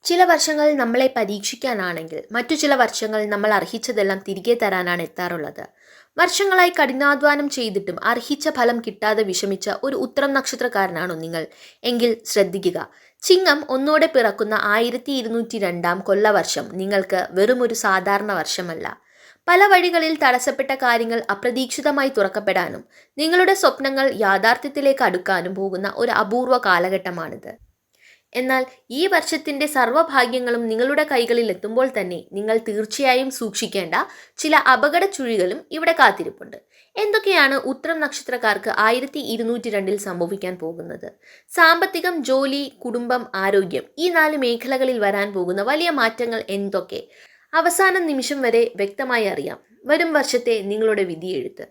ചില വർഷങ്ങൾ നമ്മളെ പരീക്ഷിക്കാനാണെങ്കിൽ മറ്റു ചില വർഷങ്ങൾ നമ്മൾ അർഹിച്ചതെല്ലാം തിരികെ തരാനാണ് എത്താറുള്ളത്. വർഷങ്ങളായി കഠിനാധ്വാനം ചെയ്തിട്ടും അർഹിച്ച ഫലം കിട്ടാതെ വിഷമിച്ച ഒരു ഉത്തരം നക്ഷത്രക്കാരനാണോ നിങ്ങൾ? എങ്കിൽ ശ്രദ്ധിക്കുക. ചിങ്ങം ഒന്നോടെ പിറക്കുന്ന 1202 കൊല്ലവർഷം നിങ്ങൾക്ക് വെറുമൊരു സാധാരണ വർഷമല്ല. പല വഴികളിൽ തടസ്സപ്പെട്ട കാര്യങ്ങൾ അപ്രതീക്ഷിതമായി തുറക്കപ്പെടാനും നിങ്ങളുടെ സ്വപ്നങ്ങൾ യാഥാർത്ഥ്യത്തിലേക്ക് അടുക്കാനും പോകുന്ന ഒരു അപൂർവ കാലഘട്ടമാണിത്. എന്നാൽ ഈ വർഷത്തിന്റെ സർവ്വഭാഗ്യങ്ങളും നിങ്ങളുടെ കൈകളിൽ എത്തുമ്പോൾ തന്നെ നിങ്ങൾ തീർച്ചയായും സൂക്ഷിക്കേണ്ട ചില അപകട ചുഴികളും ഇവിടെ കാത്തിരിപ്പുണ്ട്. എന്തൊക്കെയാണ് ഉത്തരം നക്ഷത്രക്കാർക്ക് 1202 സംഭവിക്കാൻ പോകുന്നത്? സാമ്പത്തികം, ജോലി, കുടുംബം, ആരോഗ്യം, ഈ 4 മേഖലകളിൽ വരാൻ പോകുന്ന വലിയ മാറ്റങ്ങൾ എന്തൊക്കെ? അവസാന നിമിഷം വരെ വ്യക്തമായി അറിയാം വരും വർഷത്തെ നിങ്ങളുടെ വിധിയെഴുത്ത്.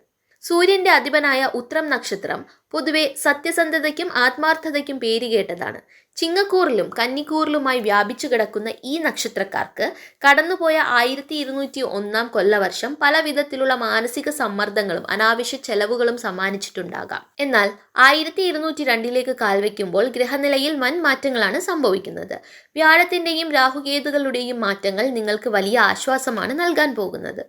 സൂര്യന്റെ അധിപനായ ഉത്രം നക്ഷത്രം പൊതുവെ സത്യസന്ധതയ്ക്കും ആത്മാർത്ഥതയ്ക്കും പേരുകേട്ടതാണ്. ചിങ്ങക്കൂറിലും കന്നിക്കൂറിലുമായി വ്യാപിച്ചു കിടക്കുന്ന ഈ നക്ഷത്രക്കാർക്ക് കടന്നുപോയ 1201 കൊല്ലവർഷം പല വിധത്തിലുള്ള മാനസിക സമ്മർദ്ദങ്ങളും അനാവശ്യ ചെലവുകളും സമ്മാനിച്ചിട്ടുണ്ടാകാം. എന്നാൽ 1202 കാൽവെക്കുമ്പോൾ ഗ്രഹനിലയിൽ വൻ മാറ്റങ്ങളാണ് സംഭവിക്കുന്നത്. വ്യാഴത്തിന്റെയും രാഹുകേതുകളുടെയും മാറ്റങ്ങൾ നിങ്ങൾക്ക് വലിയ ആശ്വാസമാണ് നൽകാൻ പോകുന്നത്.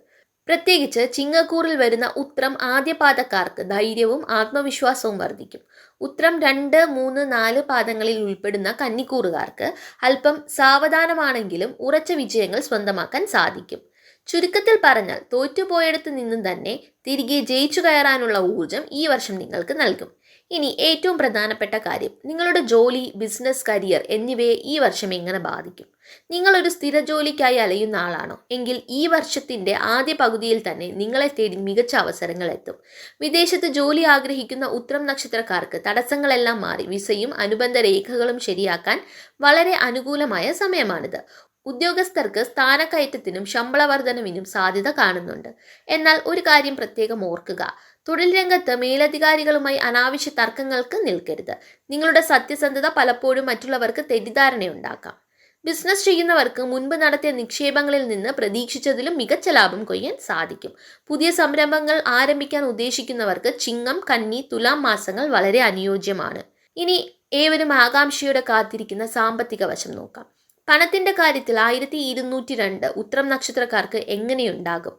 പ്രത്യേകിച്ച് ചിങ്ങക്കൂറിൽ വരുന്ന ഉത്രം ആദ്യപാദക്കാർക്ക് ധൈര്യവും ആത്മവിശ്വാസവും വർദ്ധിക്കും. ഉത്രം 2, 3, 4 പാദങ്ങളിൽ ഉൾപ്പെടുന്ന കന്നിക്കൂറുകാർക്ക് അല്പം സാവധാനമാണെങ്കിലും ഉറച്ച വിജയങ്ങൾ സ്വന്തമാക്കാൻ സാധിക്കും. ചുരുക്കത്തിൽ പറഞ്ഞാൽ തോറ്റുപോയിടത്ത് നിന്നും തന്നെ തിരികെ ജയിച്ചു കയറാനുള്ള ഊർജം ഈ വർഷം നിങ്ങൾക്ക് നൽകും. ഇനി ഏറ്റവും പ്രധാനപ്പെട്ട കാര്യം, നിങ്ങളുടെ ജോലി, ബിസിനസ്, കരിയർ എന്നിവയെ ഈ വർഷം എങ്ങനെ ബാധിക്കും? നിങ്ങളൊരു സ്ഥിര ജോലിക്കായി അലയുന്ന ആളാണോ? എങ്കിൽ ഈ വർഷത്തിന്റെ ആദ്യ പകുതിയിൽ തന്നെ നിങ്ങളെ തേടി മികച്ച അവസരങ്ങൾ എത്തും. വിദേശത്ത് ജോലി ആഗ്രഹിക്കുന്ന ഉത്രം നക്ഷത്രക്കാർക്ക് തടസ്സങ്ങളെല്ലാം മാറി വിസയും അനുബന്ധ രേഖകളും ശരിയാക്കാൻ വളരെ അനുകൂലമായ സമയമാണിത്. ഉദ്യോഗസ്ഥർക്ക് സ്ഥാനക്കയറ്റത്തിനും ശമ്പള വർധനവിനും സാധ്യത കാണുന്നുണ്ട്. എന്നാൽ ഒരു കാര്യം പ്രത്യേകം ഓർക്കുക, തൊഴിൽ രംഗത്ത് മേലധികാരികളുമായി അനാവശ്യ തർക്കങ്ങൾക്ക് നിൽക്കരുത്. നിങ്ങളുടെ സത്യസന്ധത പലപ്പോഴും മറ്റുള്ളവർക്ക് തെറ്റിദ്ധാരണയുണ്ടാക്കാം. ബിസിനസ് ചെയ്യുന്നവർക്ക് മുൻപ് നടത്തിയ നിക്ഷേപങ്ങളിൽ നിന്ന് പ്രതീക്ഷിച്ചതിലും മികച്ച ലാഭം കൊയ്യാൻ സാധിക്കും. പുതിയ സംരംഭങ്ങൾ ആരംഭിക്കാൻ ഉദ്ദേശിക്കുന്നവർക്ക് ചിങ്ങം, കന്നി, തുലാം മാസങ്ങൾ വളരെ അനുയോജ്യമാണ്. ഇനി ഏവരും ആകാംക്ഷയോടെ കാത്തിരിക്കുന്ന സാമ്പത്തിക വശം നോക്കാം. പണത്തിന്റെ കാര്യത്തിൽ 1202 ഉത്രം നക്ഷത്രക്കാർക്ക് എങ്ങനെയുണ്ടാകും?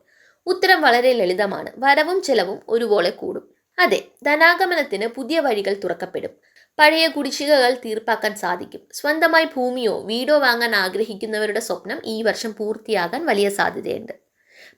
ഉത്തരം വളരെ ലളിതമാണ്. വരവും ചെലവും ഒരുപോലെ കൂടും. അതെ, ധനാഗമനത്തിന് പുതിയ വഴികൾ തുറക്കപ്പെടും. പഴയ കുടിശ്ശികകൾ തീർപ്പാക്കാൻ സാധിക്കും. സ്വന്തമായി ഭൂമിയോ വീടോ വാങ്ങാൻ ആഗ്രഹിക്കുന്നവരുടെ സ്വപ്നം ഈ വർഷം പൂർത്തിയാകാൻ വലിയ സാധ്യതയുണ്ട്.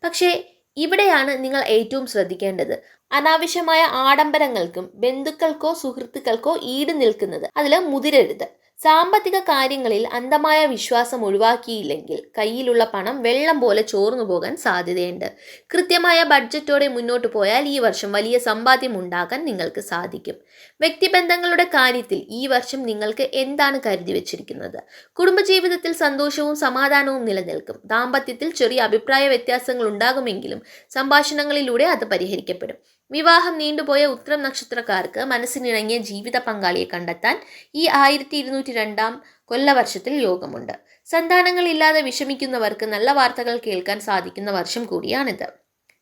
പക്ഷേ ഇവിടെയാണ് നിങ്ങൾ ഏറ്റവും ശ്രദ്ധിക്കേണ്ടത്. അനാവശ്യമായ ആഡംബരങ്ങൾക്കും ബന്ധുക്കൾക്കോ സുഹൃത്തുക്കൾക്കോ ഈട് നിൽക്കുന്നത് അതിൽ മുതിരരുത്. സാമ്പത്തിക കാര്യങ്ങളിൽ അന്ധമായ വിശ്വാസം ഒഴിവാക്കിയില്ലെങ്കിൽ കയ്യിലുള്ള പണം വെള്ളം പോലെ ചോർന്നു പോകാൻ സാധ്യതയുണ്ട്. കൃത്യമായ ബഡ്ജറ്റോടെ മുന്നോട്ട് പോയാൽ ഈ വർഷം വലിയ സമ്പാദ്യം ഉണ്ടാക്കാൻ നിങ്ങൾക്ക് സാധിക്കും. വ്യക്തിബന്ധങ്ങളുടെ കാര്യത്തിൽ ഈ വർഷം നിങ്ങൾക്ക് എന്താണ് കരുതി വെച്ചിരിക്കുന്നത്? കുടുംബജീവിതത്തിൽ സന്തോഷവും സമാധാനവും നിലനിൽക്കും. ദാമ്പത്യത്തിൽ ചെറിയ അഭിപ്രായ വ്യത്യാസങ്ങൾ ഉണ്ടാകുമെങ്കിലും സംഭാഷണങ്ങളിലൂടെ അത് പരിഹരിക്കപ്പെടും. വിവാഹം നീണ്ടുപോയ ഉത്രം നക്ഷത്രക്കാർക്ക് മനസ്സിനിണങ്ങിയ ജീവിത പങ്കാളിയെ കണ്ടെത്താൻ ഈ 1202 കൊല്ലവർഷത്തിൽ യോഗമുണ്ട്. സന്താനങ്ങളില്ലാതെ വിഷമിക്കുന്നവർക്ക് നല്ല വാർത്തകൾ കേൾക്കാൻ സാധിക്കുന്ന വർഷം കൂടിയാണിത്.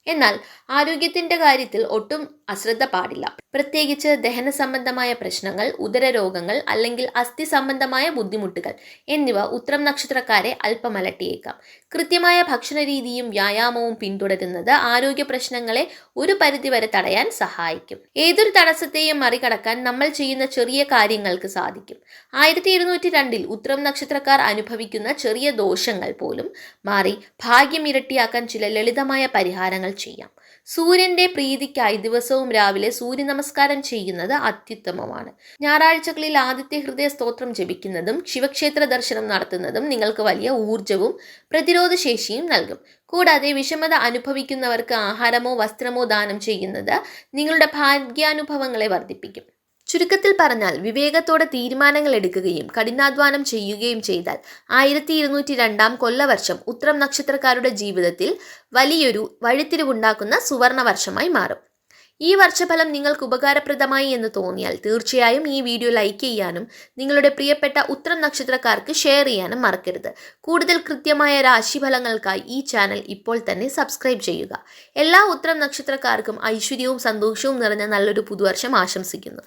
എന്നാൽ ആരോഗ്യത്തിന്റെ കാര്യത്തിൽ ഒട്ടും അശ്രദ്ധ പാടില്ല. പ്രത്യേകിച്ച് ദഹന സംബന്ധമായ പ്രശ്നങ്ങൾ, ഉദരരോഗങ്ങൾ അല്ലെങ്കിൽ അസ്ഥി സംബന്ധമായ ബുദ്ധിമുട്ടുകൾ എന്നിവ ഉത്രം നക്ഷത്രക്കാരെ അല്പം അലട്ടിയേക്കാം. കൃത്യമായ ഭക്ഷണ രീതിയും വ്യായാമവും പിന്തുടരുന്നത് ആരോഗ്യ പ്രശ്നങ്ങളെ ഒരു പരിധിവരെ തടയാൻ സഹായിക്കും. ഏതൊരു തടസ്സത്തെയും മറികടക്കാൻ നമ്മൾ ചെയ്യുന്ന ചെറിയ കാര്യങ്ങൾക്ക് സാധിക്കും. 1202 ഉത്രം നക്ഷത്രക്കാർ അനുഭവിക്കുന്ന ചെറിയ ദോഷങ്ങൾ പോലും മാറി ഭാഗ്യം ഇരട്ടിയാക്കാൻ ചില ലളിതമായ പരിഹാരങ്ങൾ ചെയ്യാം. സൂര്യന്റെ പ്രീതിക്കായി ദിവസവും രാവിലെ സൂര്യ നമസ്കാരം ചെയ്യുന്നത് അത്യുത്തമമാണ്. ഞായറാഴ്ചകളിൽ ആദിത്യ ഹൃദയ സ്തോത്രം ജപിക്കുന്നതും ശിവക്ഷേത്ര ദർശനം നടത്തുന്നതും നിങ്ങൾക്ക് വലിയ ഊർജവും പ്രതിരോധ ശേഷിയും നൽകും. കൂടാതെ വിഷമത അനുഭവിക്കുന്നവർക്ക് ആഹാരമോ വസ്ത്രമോ ദാനം ചെയ്യുന്നത് നിങ്ങളുടെ ഭാഗ്യാനുഭവങ്ങളെ വർദ്ധിപ്പിക്കും. ചുരുക്കത്തിൽ പറഞ്ഞാൽ വിവേകത്തോടെ തീരുമാനങ്ങൾ എടുക്കുകയും കഠിനാധ്വാനം ചെയ്യുകയും ചെയ്താൽ 1202 കൊല്ലവർഷം ഉത്രം നക്ഷത്രക്കാരുടെ ജീവിതത്തിൽ വലിയൊരു വഴിത്തിരിവുണ്ടാക്കുന്ന സുവർണ വർഷമായി മാറും. ഈ വർഷഫലം നിങ്ങൾക്ക് ഉപകാരപ്രദമായി എന്ന് തോന്നിയാൽ തീർച്ചയായും ഈ വീഡിയോ ലൈക്ക് ചെയ്യാനും നിങ്ങളുടെ പ്രിയപ്പെട്ട ഉത്രം നക്ഷത്രക്കാർക്ക് ഷെയർ ചെയ്യാനും മറക്കരുത്. കൂടുതൽ കൃത്യമായ രാശിഫലങ്ങൾക്കായി ഈ ചാനൽ ഇപ്പോൾ തന്നെ സബ്സ്ക്രൈബ് ചെയ്യുക. എല്ലാ ഉത്രം നക്ഷത്രക്കാർക്കും ഐശ്വര്യവും സന്തോഷവും നിറഞ്ഞ നല്ലൊരു പുതുവർഷം ആശംസിക്കുന്നു.